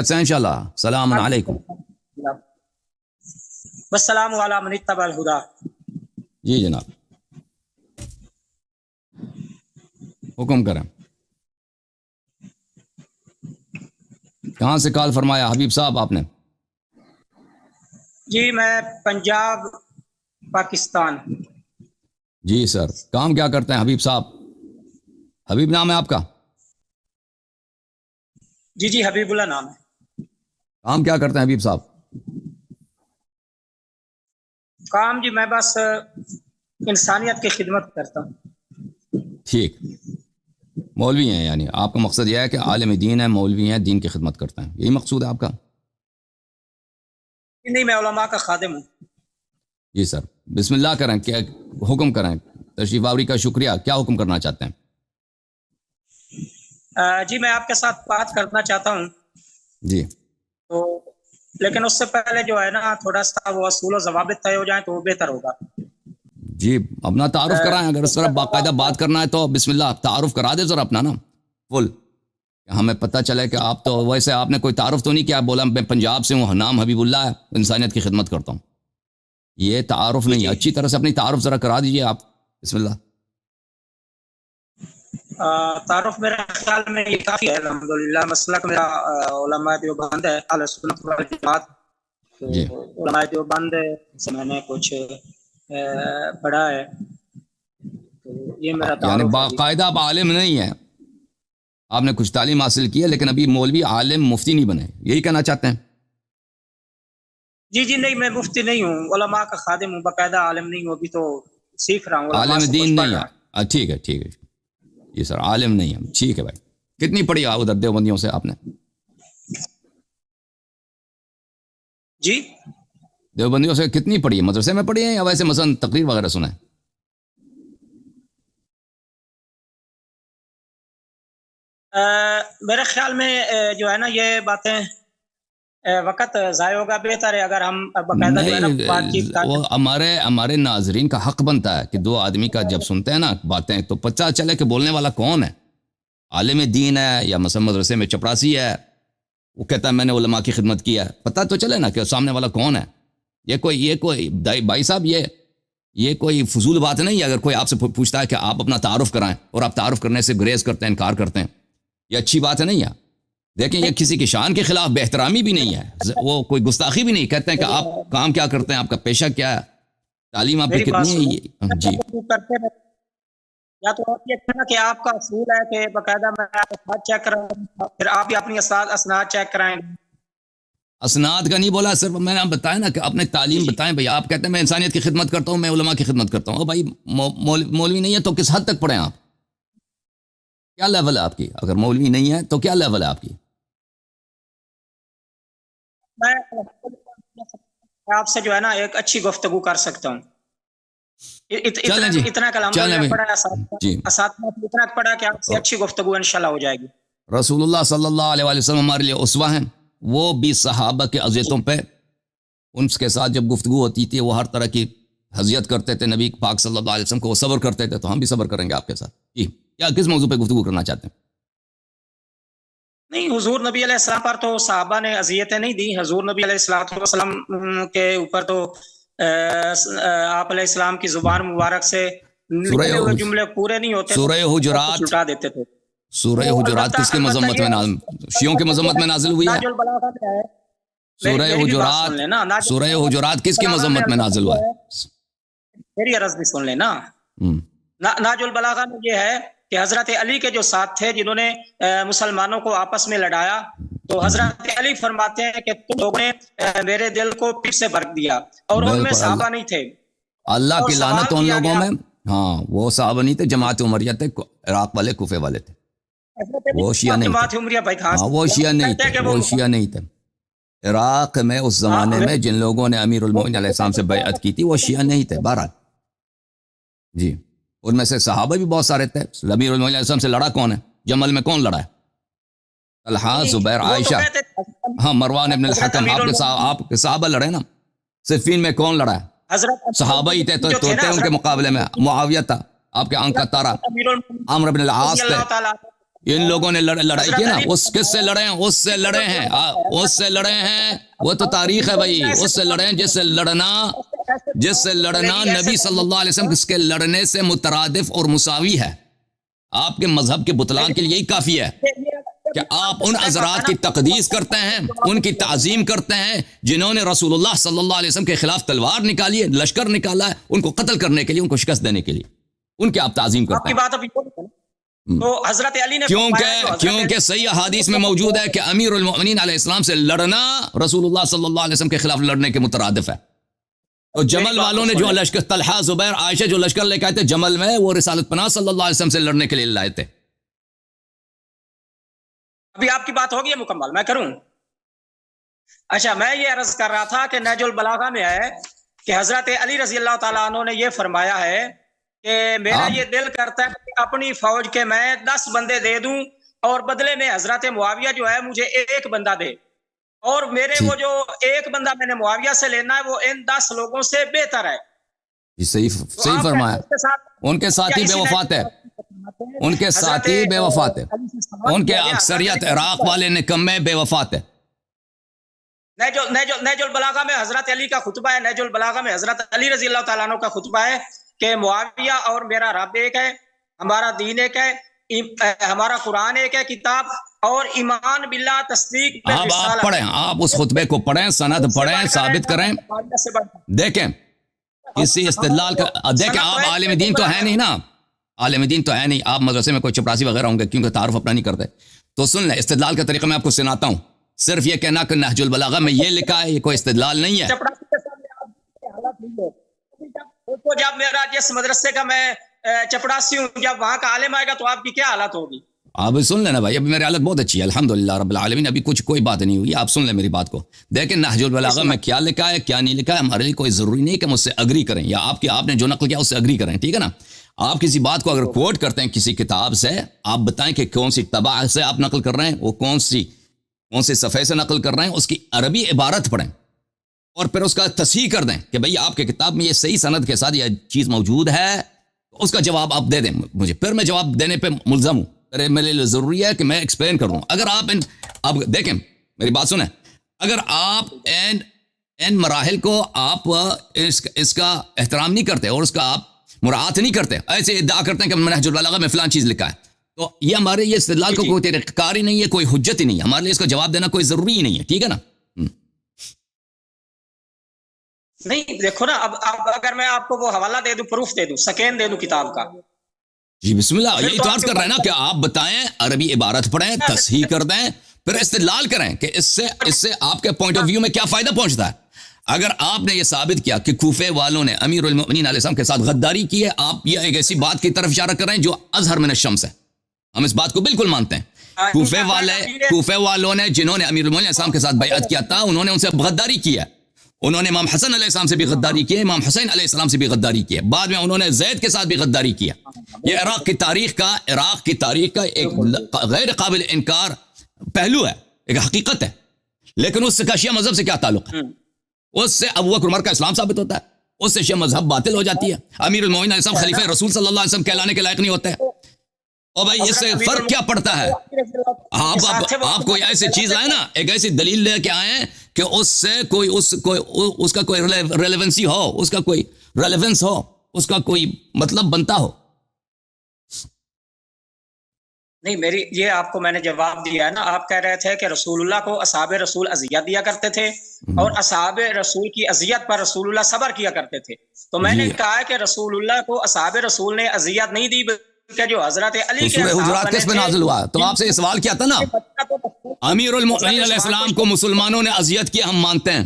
سے انشاءاللہ. السلام علیکم. والسلام علی من اتبع الہدی. جی جناب حکم کریں. کہاں سے کال فرمایا حبیب صاحب آپ نے؟ جی میں پنجاب پاکستان. جی سر کام کیا کرتے ہیں حبیب صاحب؟ حبیب نام ہے آپ کا؟ جی جی حبیب اللہ نام ہے. کام کیا کرتے ہیں حبیب صاحب؟ کام جی میں بس انسانیت کی خدمت کرتا ہوں. ٹھیک مولوی ہیں، یعنی آپ کا مقصد یہ ہے کہ عالم دین ہے، مولوی ہیں، دین کی خدمت کرتے ہیں، یہی مقصود ہے آپ کا؟ نہیں میں علماء کا خادم ہوں. جی سر بسم اللہ کریں، کیا حکم کریں؟ تشریف آوری کا شکریہ. کیا حکم کرنا چاہتے ہیں؟ جی میں آپ کے ساتھ بات کرنا چاہتا ہوں جی تو، لیکن اس سے پہلے جو ہے نا تھوڑا سا وہ اصول و ضوابط طے ہو جائیں تو وہ بہتر ہوگا. جی اپنا تعارف کرائیں، اگر اس طرح باقاعدہ بات کرنا ہے تو بسم اللہ تعارف کرا دے ذرا اپنا نا فل، ہمیں پتہ چلے کہ آپ تو ویسے آپ نے کوئی تعارف تو نہیں کیا، بولا میں پنجاب سے ہوں، نام حبیب اللہ ہے، انسانیت کی خدمت کرتا ہوں، یہ تعارف نہیں ہے. اچھی طرح سے اپنی تعارف ذرا کرا دیجئے آپ. بسم اللہ. تعارف میرے خیال میں یہ کافی ہے الحمدللہ. مسلک میرا علماء دیوبند ہے، اہل سنت والجماعت. جی علماء دیوبند سے میں نے کچھ پڑھا ہے، تو یہ میرا یعنی تعارف ہے. باقاعدہ آپ عالم نہیں ہیں، آپ نے کچھ تعلیم حاصل کی ہے لیکن ابھی مولوی عالم مفتی نہیں بنے، یہی کہنا چاہتے ہیں؟ جی جی نہیں میں مفتی نہیں ہوں، علماء کا خادم ہوں، باقاعدہ عالم نہیں ہوں، ابھی تو سیکھ رہا ہوں، علماء عالم سے کچھ دین پڑھ نہیں رہا ہوں. ہے. ٹھیک ہے ٹھیک ہے جی سر عالم نہیں ہے، ٹھیک ہے بھائی. کتنی پڑھی ادھر دیوبندیوں سے آپ نے؟ جی دیوبندیوں سے کتنی پڑھی ہے؟ مدرسے میں پڑھی ہیں یا ویسے مثلا تقریر وغیرہ سنیں؟ میرے خیال میں جو ہے نا یہ باتیں وقت ضائع ہوگا، بہتر ہے اگر ہم باقاعدہ جو ہے نا بات چیت نہیں، وہ ہمارے ناظرین کا حق بنتا ہے کہ دو آدمی کا جب سنتے ہیں نا باتیں تو پتہ چلے کہ بولنے والا کون ہے، عالم دین ہے یا مثلا مدرسے میں چپراسی ہے، وہ کہتا ہے میں نے علماء کی خدمت کی ہے، پتہ تو چلے نا کہ سامنے والا کون ہے. یہ کوئی بھائی صاحب یہ کوئی فضول بات نہیں ہے. اگر کوئی آپ سے پوچھتا ہے کہ آپ اپنا تعارف کرائیں اور آپ تعارف کرنے سے گریز کرتے ہیں، انکار کرتے ہیں، یہ اچھی بات نہیں ہے. دیکھیں یہ کسی کی شان کے خلاف بے احترامی بھی نہیں ہے، وہ کوئی گستاخی بھی نہیں. کہتے ہیں کہ آپ کام کیا کرتے ہیں، آپ کا پیشہ کیا ہے، تعلیم آپ کی میری بات کتنی ہے. جی کرتے رہے. یا تو آپ یہ کہنا کہ آپ کا اصول ہے کہ باقاعدہ میں اسناد چیک کراؤں، پھر آپ بھی اپنی اسناد چیک کرائیں. اسناد کا نہیں بولا، صرف میں نے بتایا نا کہ اپنے تعلیم بتائیں. بھائی آپ کہتے ہیں میں انسانیت کی خدمت کرتا ہوں، میں علماء کی خدمت کرتا ہوں. او بھائی مولوی نہیں ہے تو کس حد تک پڑھیں آپ؟ کیا لیول ہے آپ کی؟ اگر مولوی نہیں ہے تو کیا لیول ہے آپ کی؟ میں آپ سے جو ہے نا ایک اچھی گفتگو کر سکتا ہوں. چلیں جی اتنا کلام چلیں پڑھا جی اساتذہ اتنا پڑھا کہ آپ سے اچھی گفتگو انشاءاللہ ہو جائے گی. رسول اللہ صلی اللہ علیہ وسلم ہمارے لیے اسوہ ہیں. وہ بھی صحابہ کے اذیتوں پہ ان کے ساتھ جب گفتگو ہوتی تھی وہ ہر طرح کی اذیت کرتے تھے نبی پاک صلی اللہ علیہ وسلم کو، وہ صبر کرتے تھے، تو ہم بھی صبر کریں گے آپ کے ساتھ. جی کیا کس موضوع پہ گفتگو کرنا چاہتے ہیں؟ نہیں حضور نبی علیہ السلام پر تو صحابہ نے اذیتیں نہیں دی. حضور نبی علیہ السلام کے اوپر تو آپ علیہ السلام کی زبان مبارک سے نکلے ہوئے جملے پورے نہیں ہوتے، سورہ حجرات لٹا دیتے تھے. سورہ حجرات کس کی مذمت میں شیعوں کی مذمت میں نازل ہوئی ہے؟ سورہ حجرات کس کی مذمت میں نازل ہوا ہے؟ میری عرض بھی سن لیں نا. ناج البلاغہ میں یہ ہے کہ حضرت علی کے جو ساتھ تھے جنہوں نے مسلمانوں کو آپس میں لڑایا، تو حضرت علی فرماتے ہیں کہ تم لوگوں نے میرے دل کو پیٹ سے بھر دیا، اور ان میں صحابہ نہیں تھے. اللہ کی لعنت ان لوگوں میں. ہاں وہ صحابہ نہیں تھے، جماعت عمریہ تھے، عراق والے، کوفے والے تھے، وہ شیعہ نہیں تھے. ہاں وہ شیعہ نہیں تھے، وہ شیعہ نہیں تھے. عراق میں اس زمانے میں جن لوگوں نے امیر المومنین علیہ السلام سے بیعت کی تھی وہ شیعہ نہیں تھے. بہرحال جی ان میں سے صحابہ بھی بہت سارے تھے. امیر المومنین علیہ السلام سے لڑا کون ہے؟ جمل میں کون لڑا ہے؟ طلحہ، زبیر، عائشہ، ہاں مروان ابن الحکم. آپ کے صحابہ لڑے نا. صفین میں کون لڑا ہے؟ صحابہ ہی تھے تو تھے ان کے مقابلے میں. معاویہ تھا، آپ کے آنکھ کا تارا، عمرو بن العاص تھے. ان لوگوں نے لڑائی کی نا، اس کس سے لڑے ہیں؟ اس سے لڑے ہیں، اس سے لڑے ہیں، وہ تو تاریخ ہے بھائی، اس سے لڑے ہیں جس سے لڑنا نبی صلی اللہ علیہ وسلم اس کے لڑنے سے مترادف اور مساوی ہے۔ آپ کے مذہب کے بطلان کے لیے یہی کافی ہے کہ آپ ان حضرات کی تقدیس کرتے ہیں، ان کی تعظیم کرتے ہیں جنہوں نے رسول اللہ صلی اللہ علیہ وسلم کے خلاف تلوار نکالی ہے، لشکر نکالا ہے، ان کو قتل کرنے کے لیے، ان کو شکست دینے کے لیے، ان کی آپ تعظیم کرتے ہیں۔ تو حضرت علی نے کیونکہ صحیح احادیث میں موجود ہے کہ امیر المؤمنین علیہ السلام سے لڑنا رسول اللہ صلی اللہ علیہ وسلم کے خلاف لڑنے کے مترادف ہے۔ تو جمل والوں نے جو لشکر، طلحہ، زبیر، عائشہ جو لشکر لے کے آئے تھے جمل میں، وہ رسالت پناہ صلی اللہ علیہ وسلم سے لڑنے کے لیے لائے تھے۔ ابھی آپ کی بات ہوگی مکمل، میں کروں؟ اچھا، میں یہ عرض کر رہا تھا کہ نہج البلاغہ میں ہے کہ حضرت علی رضی اللہ تعالیٰ عنہ نے یہ فرمایا ہے کہ میرا یہ دل کرتا ہے کہ اپنی فوج کے میں 10 بندے دے دوں اور بدلے میں حضرت معاویہ جو ہے مجھے 1 بندہ دے، اور میرے وہ جو 1 بندہ میں نے معاویہ سے لینا ہے وہ ان 10 لوگوں سے بہتر ہے۔ صحیح فرمایا۔ ان کے ساتھی بے وفات ہے، ان کے ساتھی بے وفات ہے، ان کے اکثریت عراق والے نکمے بے وفات ہے۔ نہج البلاغہ میں حضرت علی کا خطبہ ہے، نہج البلاغہ میں حضرت علی رضی اللہ تعالیٰ عنہ کا خطبہ ہے کہ معاویہ اور میرا رب ایک ہے، ہمارا دین ایک ہے، ہمارا قرآن ایک ہے کتاب، اور ایمان باللہ، تصدیق پہ رسالت۔ آپ پڑھیں، آپ اس خطبے کو پڑھیں، سند پڑھیں، ثابت کریں۔ دیکھیں اسی استدلال کا، دیکھیں آپ عالم دین تو ہے نہیں نا، عالم دین تو ہے نہیں، آپ مدرسے میں کوئی چپراسی وغیرہ ہوں گے کیونکہ تعارف اپنا نہیں کرتے، تو سن لیں استدلال کا طریقہ میں آپ کو سناتا ہوں۔ صرف یہ کہنا کہ نہج البلاغہ میں یہ لکھا ہے، یہ کوئی استدلال نہیں ہے۔ جب میرا جس مدرسے کا میں چپڑاسی ہوں، جب وہاں کا عالم آئے گا تو آپ کی کیا حالت ہوگی؟ آپ سن لینا بھائی، ابھی میری حالت بہت اچھی ہے الحمدللہ رب العالمین، ابھی کوئی بات نہیں ہوئی، آپ سن لیں میری بات کو۔ دیکھیں نہج البلاغہ میں کیا لکھا ہے کیا نہیں لکھا ہے، ہمارے لیے کوئی ضروری نہیں کہ مجھ سے اگری کریں، یا آپ نے جو نقل کیا اس سے اگری کریں، ٹھیک ہے نا۔ آپ کسی بات کو اگر کوٹ کرتے ہیں کسی کتاب سے، آپ بتائیں کہ کون سی طبع سے آپ نقل کر رہے ہیں، وہ کون سے صفحے سے نقل کر رہے ہیں، اس کی عربی عبارت پڑھیں اور پھر اس کا تصحیح کر دیں کہ بھئی آپ کے کتاب میں یہ صحیح سند کے ساتھ یہ چیز موجود ہے، اس کا جواب آپ دے دیں مجھے، پھر میں جواب دینے پہ ملزم ہوں، میرے لیے ضروری ہے کہ میں ایکسپلین کر دوں۔ اگر آپ اب دیکھیں میری بات سنیں، اگر آپ ان مراحل کو آپ اس کا احترام نہیں کرتے اور اس کا آپ مراعات نہیں کرتے، ایسے ادعا کرتے ہیں کہ نہج البلاغہ میں فلان چیز لکھا ہے، تو یہ ہمارے یہ استدلال کو کوئی طریقہ کار ہی نہیں ہے، کوئی حجت ہی نہیں ہے، ہمارے لیے اس کا جواب دینا کوئی ضروری ہی نہیں ہے، ٹھیک ہے نا۔ نہیں دیکھو نا، اب اگر میں آپ کو وہ حوالہ دے دوں، پروف دے دوں، سکین دے دوں کتاب کا، جی بسم اللہ، یہی تو عرض کر رہے ہیں نا کہ آپ بتائیں، عربی عبارت پڑھیں، تصحیح کر دیں، پھر استدلال کریں کہ اس سے آپ کے پوائنٹ آف ویو میں کیا فائدہ پہنچتا ہے۔ اگر آپ نے یہ ثابت کیا کہ کوفے والوں نے امیر المؤمنین علیہ السلام کے ساتھ غداری کی ہے، آپ یہ ایک ایسی بات کی طرف اشارہ کر رہے ہیں جو اظہر من الشمس ہے، ہم اس بات کو بالکل مانتے ہیں۔ کوفے والوں نے جنہوں نے امیر المؤمنین علیہ السلام کے ساتھ بیعت کیا تھا، انہوں نے ان سے غداری کی ہے، انہوں نے امام حسن علیہ السلام سے بھی غداری کی ہے، امام حسین علیہ السلام سے بھی غداری کی ہے، بعد میں انہوں نے زید کے ساتھ بھی غداری کی ہے۔ یہ عراق کی تاریخ کا ایک غیر قابل انکار پہلو ہے، ایک حقیقت ہے، لیکن اس کا شیعہ مذہب سے کیا تعلق ہے؟ اس سے ابو بکر عمر کا اسلام ثابت ہوتا ہے، اس سے شیعہ مذہب باطل ہو جاتی ہے، امیر المؤمنین علیہ السلام خلیفہ رسول صلی اللہ علیہ وسلم کہلانے کے لائق نہیں ہوتے ہیں۔ اور بھائی اس سے فرق کیا پڑتا ہے؟ آپ کوئی ایسی چیز آئے نا، ایک ایسی دلیل لے کے آئیں کہ اس سے اس کا کوئی ریلیونسی ہو، اس کا کوئی ریلیونس ہو، اس کا کوئی مطلب بنتا ہو۔ نہیں، میری یہ آپ کو میں نے جواب دیا ہے نا، آپ کہہ رہے تھے کہ رسول اللہ کو اصحاب رسول اذیت دیا کرتے تھے اور اصحاب رسول کی اذیت پر رسول اللہ صبر کیا کرتے تھے، تو میں نے کہا ہے کہ رسول اللہ کو اصحاب رسول نے اذیت نہیں دی، کہ جو حضرت علی کے سورہ حجرات کس پہ نازل ہوا؟ تو آپ سے یہ سوال کیا تھا نا، امیر المؤمنین علیہ السلام کو مسلمانوں نے اذیت کیا ہم مانتے ہیں،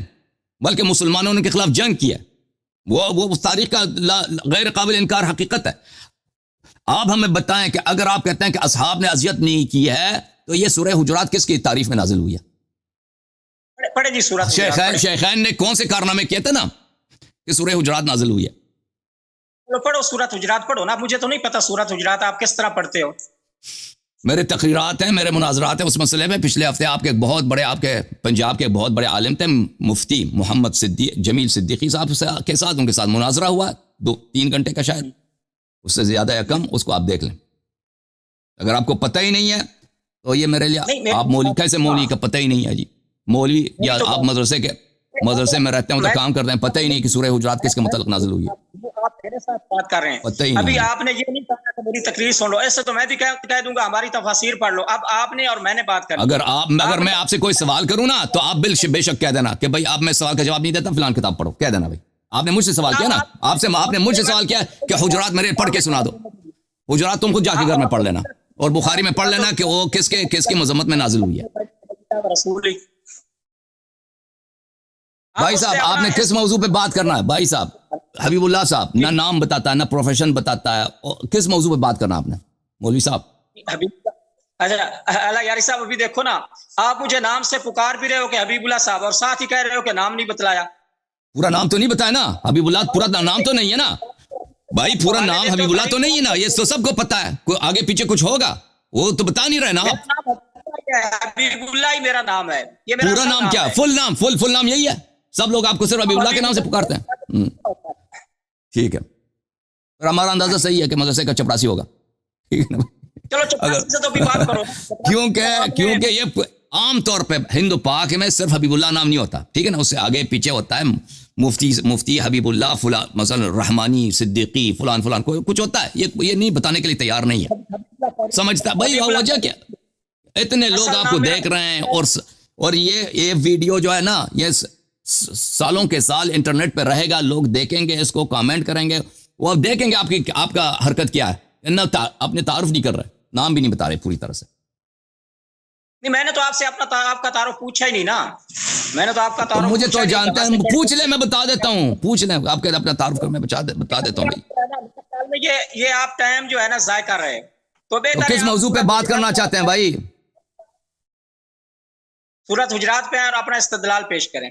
بلکہ مسلمانوں نے کے خلاف جنگ کیا، وہ تاریخ کا غیر قابل انکار حقیقت ہے۔ آپ ہمیں بتائیں کہ اگر آپ کہتے ہیں کہ اصحاب نے اذیت نہیں کی ہے، تو یہ سورہ حجرات کس کی تعریف میں نازل ہوئی ہے؟ پڑھے جی سورہ شیخین نے کون سے کارنامے کیے تھے نا کہ سورہ حجرات نازل ہوئی ہے؟ پڑھو سورۃ حجرات پڑھو نا، مجھے تو نہیں پتا سورۃ حجرات آپ کس طرح پڑھتے ہو۔ میرے تقریرات ہیں، میرے مناظرات ہیں اس مسئلے میں۔ پچھلے ہفتے آپ کے بہت بڑے، آپ کے پنجاب کے بہت بڑے عالم تھے مفتی محمد جمیل صدیقی صاحب کے ساتھ، ان کے ساتھ مناظرہ ہوا 2-3 گھنٹے کا، شاید اس سے زیادہ یا کم، اس کو آپ دیکھ لیں۔ اگر آپ کو پتہ ہی نہیں ہے تو یہ میرے نہیں، لیے آپ مولوی کیسے مولوی کا پتہ ہی نہیں ہے جی مولوی یا تو آپ مدرسے میں رہتے ہیں تو کام کرتے ہیں پتہ ہی نہیں کہ سورہ حجرات کس کے متعلق نازل ہوئی ہے آپ میرے ساتھ بات کر رہے ہیں پتہ ہی نہیں ابھی ہے آپ نے یہ نہیں کہا کہ میری تقریر سن لو، ایسے تو میں بھی کہہ دوں گا ہماری تفاسیر پڑھ لو. اب آپ نے اور میں نے بات کر اگر میں آپ سے کوئی سوال کروں نا تو آپ بے شک کہہ دینا کہ بھائی آپ میں سوال کا جواب نہیں دیتا فلان کتاب پڑھو کہہ دینا بھائی آپ نے مجھ سے سوال کیا نا آپ نے مجھ سے سوال کیا کہ حجرات میرے پڑھ کے سنا دو حجرات تم خود جا کے گھر میں پڑھ لینا اور بخاری میں پڑھ لینا کہ وہ کس کی مذمت میں نازل ہوئی ہے بھائی صاحب آپ نے کس موضوع پہ بات کرنا ہے بھائی صاحب حبیب اللہ صاحب نہ نام بتاتا ہے نہ پروفیشن بتاتا ہے کس موضوع پہ بات کرنا آپ نے مولوی صاحب اچھا یاری صاحب ابھی دیکھو نا آپ مجھے نام سے پکار بھی رہے ہو کہ حبیب اللہ صاحب اور ساتھ ہی کہہ رہے ہو کہ نام نہیں بتلایا پورا نام تو نہیں بتایا نا حبیب اللہ پورا نام تو نہیں ہے نا بھائی پورا نام حبیب اللہ تو نہیں ہے نا یہ تو سب کو پتا ہے کوئی آگے پیچھے کچھ ہوگا وہ تو بتا نہیں رہے نا آپ حبیب اللہ ہی میرا نام ہے پورا نام کیا فل نام یہی ہے سب لوگ آپ کو صرف حبیب اللہ کے نام سے پکارتے ہیں ٹھیک ہے اور ہمارا اندازہ صحیح ہے کہ مدرسے کا چپڑاسی ہوگا کیونکہ یہ عام طور پہ ہند و پاک میں صرف حبیب اللہ نام نہیں ہوتا ٹھیک ہے نا اس سے آگے پیچھے ہوتا ہے مفتی حبیب اللہ فلان مثلا رحمانی صدیقی فلان کوئی کچھ ہوتا ہے یہ نہیں بتانے کے لیے تیار نہیں ہے سمجھتا بھائی وجہ کیا اتنے لوگ آپ کو دیکھ رہے ہیں اور یہ ویڈیو جو ہے نا یہ سالوں کے سال انٹرنیٹ پہ رہے گا لوگ دیکھیں گے اس کو کامنٹ کریں گے وہ اب دیکھیں گے آپ کا حرکت کیا ہے اپنے تعارف نہیں کر رہے نام بھی نہیں بتا رہے پوری طرح سے نہیں میں نے تو آپ سے آپ کا تعارف پوچھا ہی نہیں نا میں نے تو آپ کا تعارف مجھے تو جانتے ہیں پوچھ لیں میں بتا دیتا ہوں پوچھ لیں آپ کے اپنا تعارف کر میں بتا دیتا ہوں بھائی یہ آپ ٹائم جو ہے نا ضائع کر رہے تو کس موضوع پہ بات کرنا چاہتے ہیں بھائی سورۃ حجرات پہ اور اپنا استدلال پیش کریں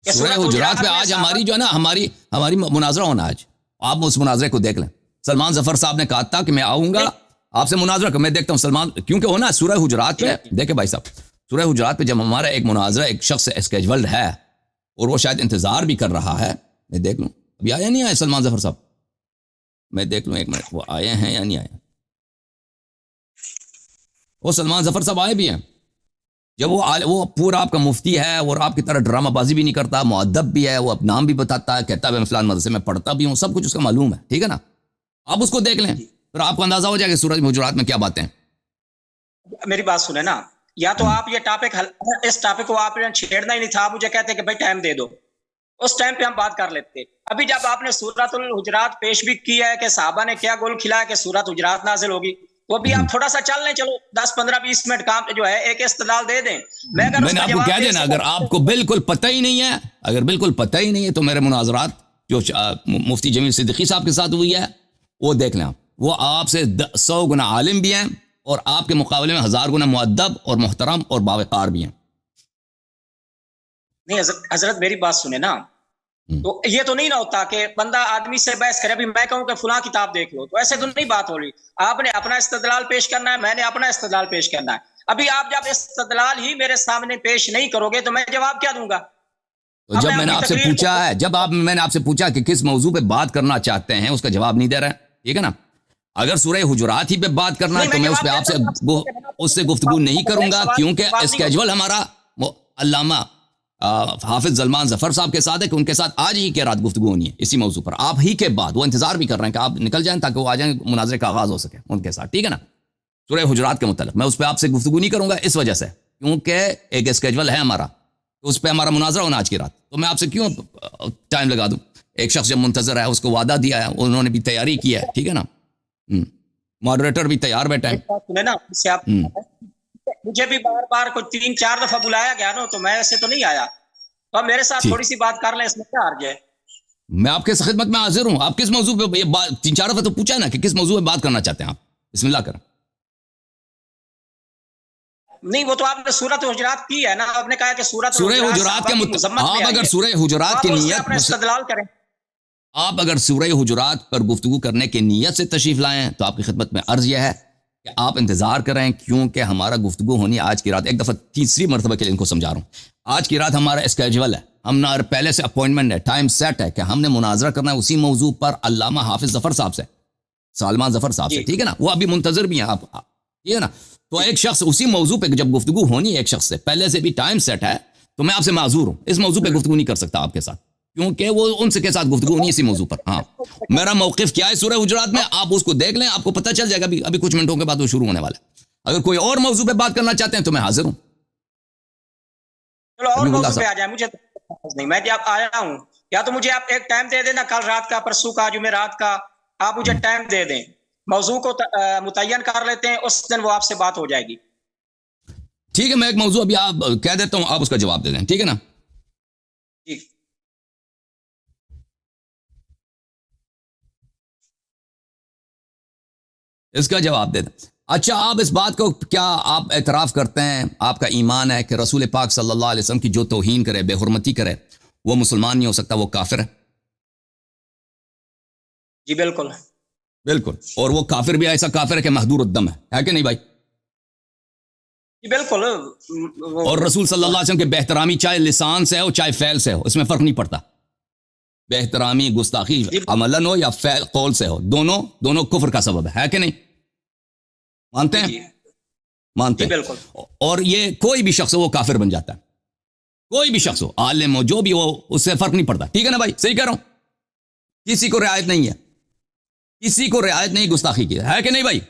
سورہ حجرات پہ آج ہماری جو ہے نا ہماری مناظرہ ہونا آج آپ اس مناظرے کو دیکھ لیں سلمان ظفر صاحب نے کہا تھا کہ میں آؤں گا آپ سے مناظرہ کر میں دیکھتا ہوں سلمان کیونکہ ہونا سورہ حجرات پہ دیکھیں بھائی صاحب سورہ حجرات پہ جب ہمارا ایک مناظرہ ایک شخص اسکیجولڈ ہے اور وہ شاید انتظار بھی کر رہا ہے میں دیکھ لوں ابھی آیا نہیں آیا سلمان ظفر صاحب میں دیکھ لوں ایک منٹ وہ آئے ہیں یا نہیں آئے وہ سلمان ظفر صاحب آئے بھی ہیں جب وہ پورا آپ کا مفتی ہے اور آپ کی طرح ڈرامہ بازی بھی نہیں کرتا مؤدب بھی ہے وہ اپنا نام بھی بتاتا ہے کہتا ہے میں فلان مدرسے میں پڑھتا بھی ہوں سب کچھ اس کا معلوم ہے ٹھیک ہے نا آپ اس کو دیکھ لیں پھر آپ کو اندازہ ہو جائے کہ سورۃ حجرات میں کیا باتیں ہیں میری بات سنیں نا یا تو آپ یہ ٹاپک اس ٹاپک کو آپ نے چھیڑنا ہی نہیں تھا مجھے کہتے کہ بھائی ٹائم دے دو اس ٹائم پہ ہم بات کر لیتے ابھی جب آپ نے سورۃ الحجرات پیش بھی کیا ہے کہ صحابہ نے کیا گول کھلایا کہ سورۃ حجرات نازل ہوگی وہ بھی آپ تھوڑا سا چل لیں چلو 10-15-20 منٹ کام جو ہے ایک استدلال دے دیں میں نے آپ کو کہہ دینا اگر آپ کو بالکل پتہ ہی نہیں ہے تو میرے مناظرات جو مفتی جمیل صدیقی صاحب کے ساتھ ہوئی ہے وہ دیکھ لیں وہ آپ سے 100 گنا عالم بھی ہیں اور آپ کے مقابلے میں 1000 گنا مؤدب اور محترم اور باوقار بھی ہیں نہیں حضرت میری بات سنیں نا تو یہ تو نہیں نہ ہوتا کہ بندہ آدمی سے بحث کرے ابھی میں کہوں کہ فلاں کتاب دیکھ لو تو ایسے تو نہیں بات ہو رہی آپ نے اپنا استدلال پیش کرنا ہے میں نے اپنا استدلال پیش کرنا ہے ابھی آپ جب استدلال ہی میرے سامنے پیش نہیں کرو گے تو میں جواب کیا دوں گا تو جب میں نے آپ سے پوچھا ہے میں نے آپ سے پوچھا کہ کس موضوع پہ بات کرنا چاہتے ہیں اس کا جواب نہیں دے رہے ٹھیک ہے نا اگر سورہ حجرات ہی پہ بات کرنا ہے تو میں اس پہ آپ سے اس سے گفتگو نہیں کروں گا کیونکہ اسکیجول ہمارا علامہ حافظ سلمان ظفر صاحب کے ساتھ ہے کہ ان کے ساتھ آج ہی کے رات گفتگو ہونی ہے اسی موضوع پر آپ ہی کے بعد وہ انتظار بھی کر رہے ہیں کہ آپ نکل جائیں تاکہ وہ آ جائیں مناظرے کا آغاز ہو سکے ان کے ساتھ ٹھیک ہے نا سورہ حجرات کے متعلق میں اس پہ آپ سے گفتگو نہیں کروں گا اس وجہ سے کیونکہ ایک اسکیجول ہے ہمارا اس پہ ہمارا مناظرہ ہونا آج کی رات تو میں آپ سے کیوں ٹائم لگا دوں ایک شخص جب منتظر ہے اس کو وعدہ دیا ہے انہوں نے بھی تیاری کی ہے ٹھیک ہے نا ماڈریٹر بھی تیار بیٹھے ہیں مجھے بھی بار بار کوئی 3-4 دفعہ بلایا گیا نا تو میں ایسے تو نہیں آیا تو میرے ساتھ تھوڑی سی بات کر لیں اس میں کیا حرج ہے میں آپ کے خدمت میں حاضر ہوں آپ کس موضوع پہ 3-4 دفعہ تو پوچھا نا کہ کس موضوع پہ بات کرنا چاہتے ہیں آپ بسم اللہ کریں نہیں وہ تو آپ نے سورۃ حجرات کی ہے نا آپ نے کہا کہ سورۃ حجرات کے آپ اگر سورہ حجرات کی نیت استدلال کریں آپ اگر سورہ حجرات پر گفتگو کرنے کی نیت سے تشریف لائیں تو آپ کی خدمت میں عرض یہ ہے کہ آپ انتظار کریں کیونکہ ہمارا گفتگو ہونی آج کی رات ایک دفعہ تیسری مرتبہ کے لیے ان کو سمجھا رہا ہوں آج کی رات ہمارا اسکیجول ہے ہم نہ پہلے سے اپوائنٹمنٹ ہے ٹائم سیٹ ہے کہ ہم نے مناظرہ کرنا ہے اسی موضوع پر علامہ حافظ ظفر صاحب سے سلمان ظفر صاحب سے, جی. ٹھیک ہے نا, وہ ابھی منتظر بھی ہیں آپ, ٹھیک ہے نا. تو ایک شخص اسی موضوع پہ جب گفتگو ہونی ہے ایک شخص سے, پہلے سے بھی ٹائم سیٹ ہے, تو میں آپ سے معذور ہوں, اس موضوع پہ گفتگو نہیں کر سکتا آپ کے ساتھ, کیونکہ وہ ان سے کے ساتھ گفتگو نہیں اسی موضوع پر. ہاں, میرا موقف کیا ہے سورہ حجرات میں, آپ اس کو دیکھ لیں, آپ کو پتہ چل جائے گا. ابھی کچھ منٹوں کے بعد وہ شروع ہونے والا ہے. اگر کوئی اور موضوع پہ بات کرنا چاہتے ہیں تو میں حاضر ہوں. چلو اور موضوع پہ آ جائیں, مجھے نہیں, میں جب آیا ہوں, یا تو مجھے آپ ایک ٹائم دے دینا, کل رات کا, پرسوں کا, جمعرات کا, آپ مجھے ٹائم دے دیں, موضوع کو متعین کر لیتے ہیں, اس دن وہ آپ سے بات ہو جائے گی. ٹھیک ہے, میں ایک موضوع ابھی آپ کہہ دیتا ہوں, آپ اس کا جواب دے دیں, ٹھیک ہے نا. جی. اس کا جواب دے دیں. اچھا, آپ اس بات کو کیا آپ اعتراف کرتے ہیں, آپ کا ایمان ہے کہ رسول پاک صلی اللہ علیہ وسلم کی جو توہین کرے, بے حرمتی کرے, وہ مسلمان نہیں ہو سکتا, وہ کافر ہے؟ جی بالکل بالکل. اور وہ کافر بھی ایسا کافر ہے کہ محدور الدم ہے کہ نہیں بھائی؟ جی بالکل. اور رسول صلی اللہ علیہ وسلم کے بہترامی چاہے لسان سے ہو چاہے فعل سے ہو, اس میں فرق نہیں پڑتا. بہترامی گستاخی عملاً ہو یا فعل قول سے ہو, دونوں کفر کا سبب ہے کہ نہیں؟ مانتے ہیں؟ مانتے ہیں. بالکل. اور یہ کوئی بھی شخص ہو وہ کافر بن جاتا ہے, کوئی بھی شخص ہو, عالم ہو, جو بھی ہو, اس سے فرق نہیں پڑتا. ٹھیک ہے نا بھائی, صحیح کہہ رہا ہوں؟ کسی کو رعایت نہیں ہے, کسی کو رعایت نہیں گستاخی کی ہے کہ نہیں بھائی؟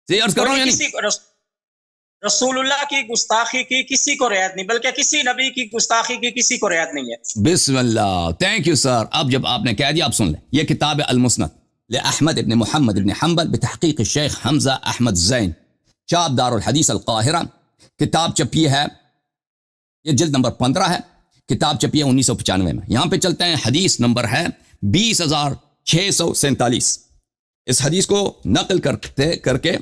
صحیح عرض کر رہا ہوں یا نہیں؟ رسول اللہ کی گستاخی کی کسی کو رعایت نہیں, بلکہ کسی نبی کی گستاخی کی کسی کو رعایت نہیں ہے. بسم اللہ, تھینک یو سر. اب جب آپ نے کہہ دیا, آپ سن لیں. یہ کتاب المسند لأحمد ابن محمد ابن حنبل بتحقیق الشیخ حمزہ احمد زین, چاپ دار الحدیث القاہرہ. کتاب چھپی ہے, یہ جلد نمبر 15 ہے, کتاب چھپی ہے 1995 میں. یہاں پہ چلتے ہیں, حدیث نمبر ہے 20,647. اس حدیث کو نقل کر کے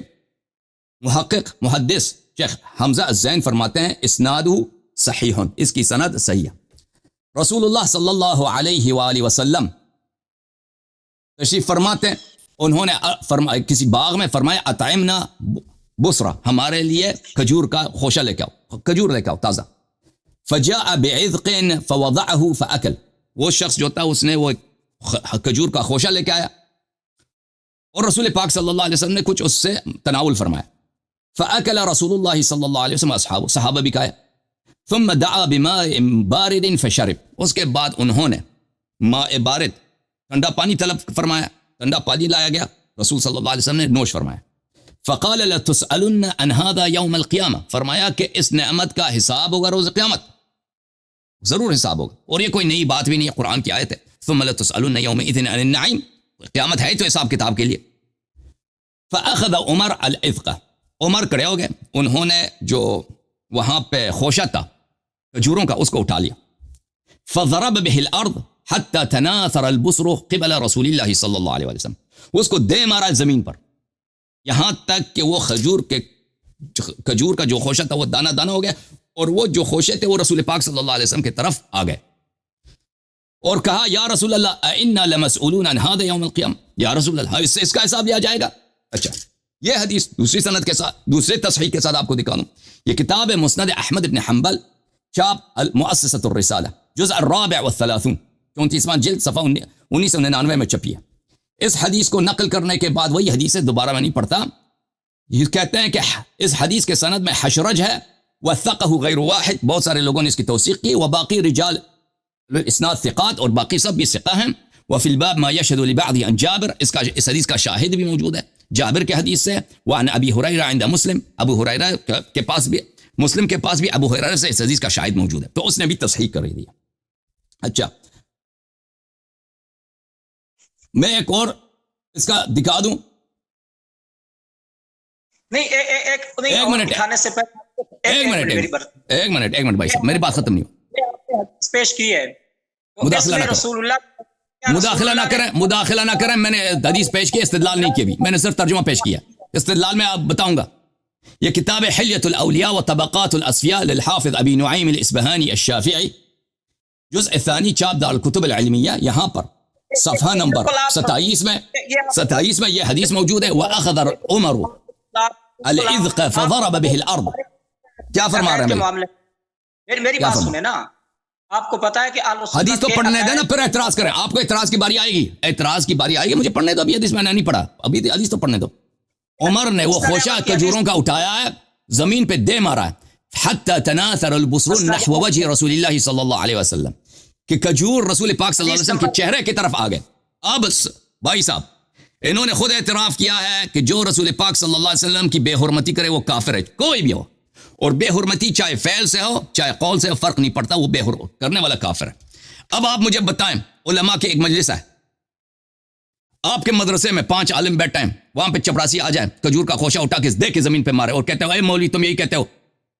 محقق محدث شیخ حمزہ الزین فرماتے ہیں, اسنادہ صحیح, اس کی سند صحیح ہے. رسول اللہ صلی اللہ علیہ وآلہ وسلم تشریف فرماتے ہیں, انہوں نے کسی باغ میں فرمایا, اطعمنا بسرا, ہمارے لیے کھجور کا خوشہ لے کے آؤ, کھجور لے کے آؤ تازہ. فجاء بعذق فوضعه فاکل, وہ شخص جو تھا اس نے وہ کھجور کا خوشہ لے کے آیا, اور رسول پاک صلی اللہ علیہ وسلم نے کچھ اس سے تناول فرمایا. فاکل رسول اللہ صلی اللہ علیہ وسلم اصحابہ, صحابہ بھی کھائے. ثم دعا بماء بارد فشرب, اس کے بعد انہوں نے ماء بارد, ٹھنڈا پانی طلب فرمایا, ٹھنڈا پانی لایا گیا, رسول صلی اللہ علیہ وسلم نے نوش فرمایا. فقال لتسألن عن هذا يوم القیامہ, فرمایا کہ اس نعمت کا حساب ہوگا روز قیامت, ضرور حساب ہوگا, اور یہ کوئی نئی بات بھی نہیں ہے, قرآن کی آیت ہے. ثم لتسألن يومئذ عن النعیم, قیامت ہے تو حساب کتاب کے لیے. فاخذ عمر العذقہ, عمر کھڑے ہو گئے, انہوں نے جو وہاں پہ خوشہ تھا کھجوروں کا, اس کو اٹھا لیا. فضرب به الارض حتى تناثر البصر قبل رسول اللہ صلی اللہ علیہ وسلم, اس کو دے مارا زمین پر, یہاں تک کہ وہ کھجور کا جو خوشہ تھا وہ دانہ دانہ ہو گیا, اور وہ جو خوشے تھے وہ رسول پاک صلی اللہ علیہ وسلم کی طرف آ گئے, اور کہا یا رسول اللہ انا لمسئولون عن هذا يوم القیامہ, یا رسول اللہ اس کا حساب لیا جائے گا. اچھا, یہ حدیث دوسری سند کے ساتھ, دوسرے تصحیح کے ساتھ آپ کو دکھا دوں. یہ کتاب ہے مسند احمد ابن حنبل, چاپ المؤسسۃ الرسالہ, جزء الرابع والثلاثون, 34واں جلد, صفحہ 1999 میں چھپی ہے. اس حدیث کو نقل کرنے کے بعد, وہی حدیث ہے, دوبارہ میں نہیں پڑھتا, یہ کہتے ہیں کہ اس حدیث کے سند میں حشرج ہے, وثقہ غیر واحد, بہت سارے لوگوں نے اس کی توثیق کی, وباقی رجال اسناد ثقات, اور باقی سب بھی ثقہ ہیں. وفی الباب ما یشهد لبعض عن جابر, اس حدیث کا شاہد بھی موجود ہے جابر کے حدیث سے. وعن ابی ہریرہ عند مسلم, ابو ہریرہ کے پاس بھی, مسلم کے پاس بھی ابو ہریرہ سے اس حدیث کا شاہد موجود ہے, تو اس نے بھی تصحیح کر دیا. اچھا, میں ایک اور اس کا دکھا دوں. ایک منٹ بھائی صاحب, میری بات ختم نہیں ہو, پیش کی ہے, مداخلہ نہ کریں, میں نے حدیث پیش کی, استدلال نہیں کیا بھی, میں نے صرف ترجمہ پیش کیا, استدلال میں آپ بتاؤں گا. یہ کتاب حلیۃ الاولیاء و طبقات الاسفیاء للحافظ ابی نعیم الاصبہانی الشافعی, جزء ثانی, چاپ دار الکتب العلمیہ. یہاں پر صفحہ نمبر 27 میں یہ حدیث موجود ہے. وَأَخَذَ عُمَرُ الْعِذْقَ فَضَرَبَ بِهِ الْأَرْض, کیا فرما رہے ہیں؟ میری بات سنیں نا, آپ کو پتا ہے کہ آل سنت حدیث تو کے پڑھنے عقائد- دینا پھر اعتراض کریں. آپ کو اعتراض کی باری آئے گی, اعتراض کی باری آئے گی. مجھے پڑھنے دو, ابھی حدیث میں نے نہیں پڑھا, ابھی حدیث تو پڑھنے دو. عمر نے وہ خوشہ کھجوروں کا اٹھایا ہے, زمین پہ دے مارا ہے, حتی تناثر البصر نحو وجہ رسول اللہ صلی اللہ علیہ وسلم, کہ کھجور رسول پاک صلی اللہ علیہ وسلم کے چہرے کی طرف آ گئے. اب بھائی صاحب, انہوں نے خود اعتراف کیا ہے کہ جو رسول پاک صلی اللہ علیہ وسلم کی بے حرمتی کرے وہ کافر ہے, کوئی بھی ہو. اور بے حرمتی چاہے فعل سے ہو چاہے قول سے ہو, فرق نہیں پڑتا, وہ بے حرمت کرنے والا کافر ہے. اب آپ مجھے بتائیں, علماء کے ایک مجلس ہے, آپ کے مدرسے میں 5 عالم بیٹھے ہیں, وہاں پہ چپراسی آ جائے, کھجور کا خوشہ اٹھا کے دے کے زمین پہ مارے اور کہتے ہو اے مولوی تم یہی کہتے ہو,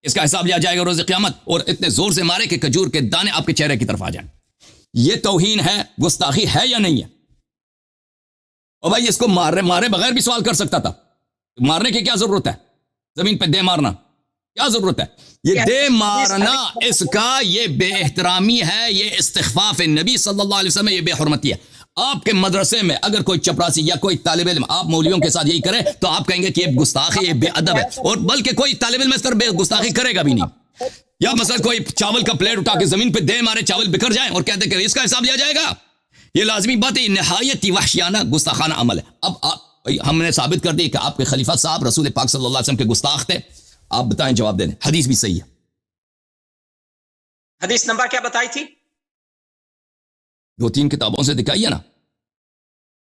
اس کا حساب لیا جائے گا روز قیامت, اور اتنے زور سے مارے کہ کھجور کے دانے آپ کے چہرے کی طرف آ جائیں. یہ توہین ہے, گستاخی ہے یا نہیں ہے؟ اور بھائی اس کو مارے بغیر بھی سوال کر سکتا تھا, مارنے کی کیا ضرورت ہے؟ زمین پہ دے مارنا کیا ضرورت ہے؟ یہ دے مارنا اس کا یہ بے احترامی ہے, یہ استخفاف نبی صلی اللہ علیہ وسلم, یہ بے حرمتی ہے. آپ کے مدرسے میں اگر کوئی چپراسی یا کوئی طالب علم آپ مولویوں کے ساتھ یہی کرے تو آپ کہیں گے کہ یہ گستاخ ہے, یہ بے ادب ہے, اور بلکہ کوئی طالب علم اس طرح بے گستاخی کرے گا بھی نہیں. یا مثلا کوئی چاول کا پلیٹ اٹھا کے زمین پہ دے مارے, چاول بکھر جائیں اور کہتے کہ اس کا حساب لیا جائے گا, یہ لازمی بات ہے, نہایت ہی وحشیانہ گستاخانہ عمل ہے. اب ہم نے ثابت کر دی کہ آپ کے خلیفہ صاحب رسول پاک صلی اللہ علیہ وسلم کے گستاخ تھے. آپ بتائیں, جواب دیں. حدیث بھی صحیح ہے. حدیث نمبر کیا بتائی تھی؟ 2-3 کتابوں سے دکھائیے نا.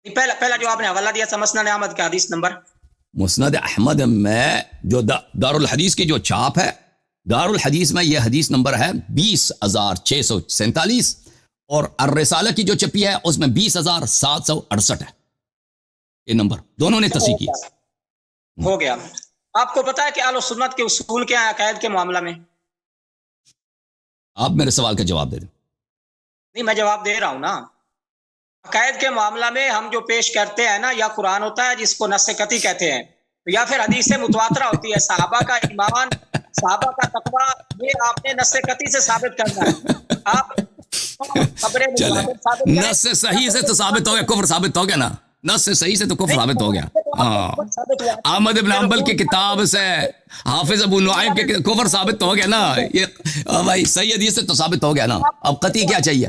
پہلا جو آپ نے حوالہ دیا تھا مسند احمد کا حدیث نمبر, مسند احمد میں جو دار الحدیث کی جو چھاپ ہے, دار الحدیث میں یہ حدیث نمبر ہے 20,647, اور الرسالہ کی جو چپی ہے اس میں 20,768 ہے. یہ نمبر دونوں نے تصحیح کی. ہو گیا. آپ کو پتا ہے کہ آل سنت کے اصول کیا ہیں عقائد کے معاملہ میں؟ آپ میرے سوال کا جواب دے دیں. نہیں, میں جواب دے رہا ہوں نا. عقائد کے معاملہ میں ہم جو پیش کرتے ہیں نا, یا قرآن ہوتا ہے جس کو نص قطعی کہتے ہیں, یا پھر حدیث متواترہ ہوتی ہے. صحابہ کا ایمان, صحابہ کا تقویٰ, یہ آپ نے نص قطعی سے ثابت کرنا ہے. آپ نص سے صحیح سے تو ثابت ہو گیا, کفر ثابت ہو گیا نا. نص سے صحیح سے تو کفر ثابت ہو گیا. احمد بن حنبل کی کتاب سے, حافظ ابو نعیم کے کفر ثابت ہو گیا نا. یہ بھائی صحیح حدیث سے تو ثابت ہو گیا نا. اب قطعی کیا چاہیے؟